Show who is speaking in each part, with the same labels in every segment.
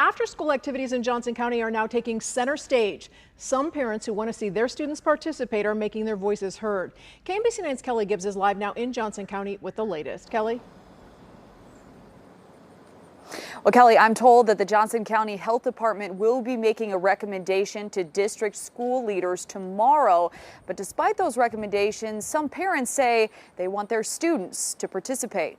Speaker 1: After-school activities in Johnson County are now taking center stage. Some parents who want to see their students participate are making their voices heard. KMBC9's Kelly Gibbs is live now in Johnson County with the latest. Kelly?
Speaker 2: Well, Kelly, I'm told that the Johnson County Health Department will be making a recommendation to district school leaders tomorrow. But despite those recommendations, some parents say they want their students to participate.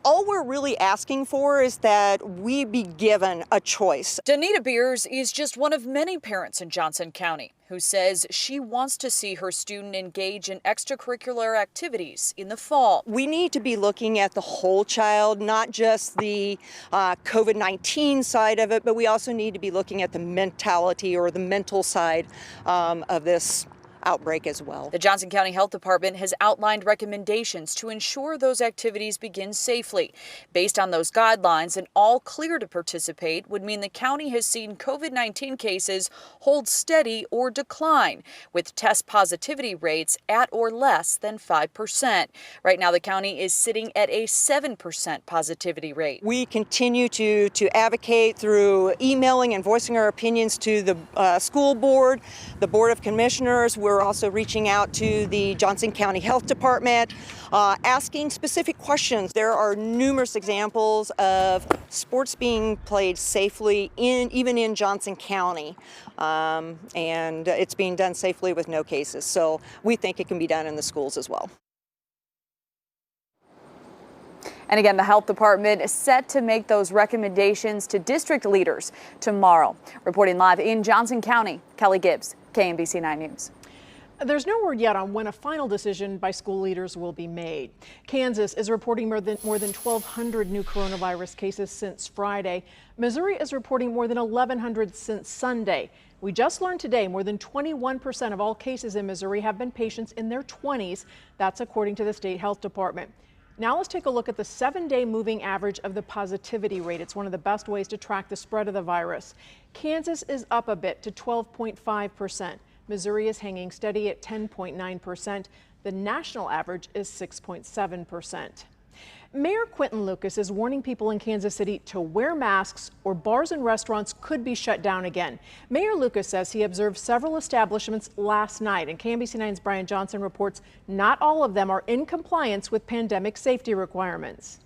Speaker 3: All we're really asking for is that we be given a choice.
Speaker 2: Danita Beers is just one of many parents in Johnson County who says she wants to see her student engage in extracurricular activities in the fall.
Speaker 3: We need to be looking at the whole child, not just the COVID-19 side of it, but we also need to be looking at the mentality or the mental side of this outbreak as well.
Speaker 2: The Johnson County Health Department has outlined recommendations to ensure those activities begin safely. Based on those guidelines, an all clear to participate would mean the county has seen COVID-19 cases hold steady or decline, with test positivity rates at or less than 5%. Right now, the county is sitting at a 7% positivity rate.
Speaker 3: We continue to advocate through emailing and voicing our opinions to the school board, the Board of Commissioners. We're also reaching out to the Johnson County Health Department, asking specific questions. There are numerous examples of sports being played safely even in Johnson County, and it's being done safely with no cases. So we think it can be done in the schools as well.
Speaker 2: And again, the health department is set to make those recommendations to district leaders tomorrow. Reporting live in Johnson County, Kelly Gibbs, KMBC 9 News.
Speaker 1: There's no word yet on when a final decision by school leaders will be made. Kansas is reporting more than 1,200 new coronavirus cases since Friday. Missouri is reporting more than 1,100 since Sunday. We just learned today more than 21% of all cases in Missouri have been patients in their 20s. That's according to the state health department. Now let's take a look at the 7-day moving average of the positivity rate. It's one of the best ways to track the spread of the virus. Kansas is up a bit to 12.5%. Missouri is hanging steady at 10.9%. The national average is 6.7%. Mayor Quinton Lucas is warning people in Kansas City to wear masks or bars and restaurants could be shut down again. Mayor Lucas says he observed several establishments last night, and KMBC9's Brian Johnson reports not all of them are in compliance with pandemic safety requirements.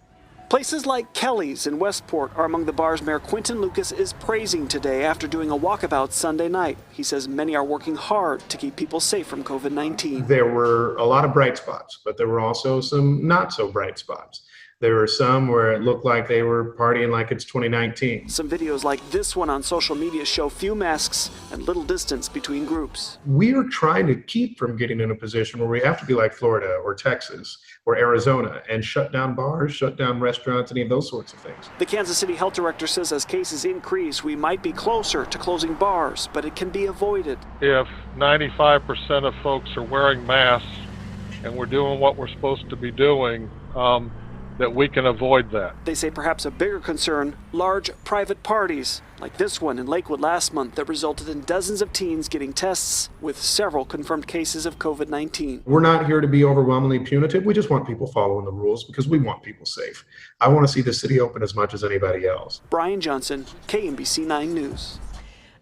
Speaker 4: Places like Kelly's in Westport are among the bars Mayor Quinton Lucas is praising today after doing a walkabout Sunday night. He says many are working hard to keep people safe from COVID-19.
Speaker 5: There were a lot of bright spots, but there were also some not so bright spots. There were some where it looked like they were partying like it's 2019.
Speaker 4: Some videos like this one on social media show few masks and little distance between groups.
Speaker 5: We are trying to keep from getting in a position where we have to be like Florida or Texas or Arizona and shut down bars, shut down restaurants, any of those sorts of things.
Speaker 4: The Kansas City health director says as cases increase, we might be closer to closing bars, but it can be avoided.
Speaker 6: If 95% of folks are wearing masks and we're doing what we're supposed to be doing, that we can avoid that.
Speaker 4: They say perhaps a bigger concern, large private parties, like this one in Lakewood last month that resulted in dozens of teens getting tests with several confirmed cases of COVID-19.
Speaker 5: We're not here to be overwhelmingly punitive. We just want people following the rules because we want people safe. I want to see the city open as much as anybody else.
Speaker 4: Brian Johnson, KMBC 9 News.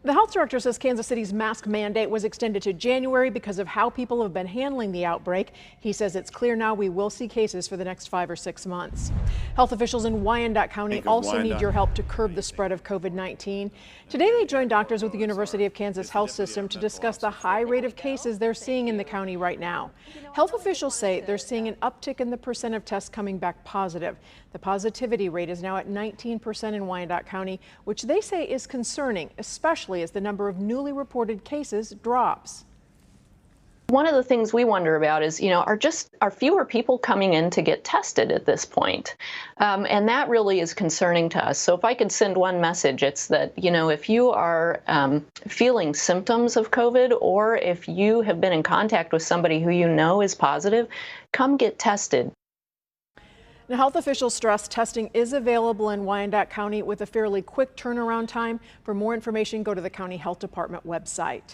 Speaker 1: The health director says Kansas City's mask mandate was extended to January because of how people have been handling the outbreak. He says it's clear now we will see cases for the next 5 or 6 months. Health officials in Wyandotte County also need your help to curb the spread of COVID-19. Today they joined doctors with the University of Kansas Health System to discuss the high rate of cases they're seeing in the county right now. Health officials say they're seeing an uptick in the percent of tests coming back positive. The positivity rate is now at 19% in Wyandotte County, which they say is concerning, especially as the number of newly reported cases drops.
Speaker 7: One of the things we wonder about is, are fewer people coming in to get tested at this point? And that really is concerning to us. So if I could send one message, it's that, if you are feeling symptoms of COVID, or if you have been in contact with somebody who you know is positive, come get tested.
Speaker 1: Now, health officials stress testing is available in Wyandotte County with a fairly quick turnaround time. For more information, go to the County Health Department website.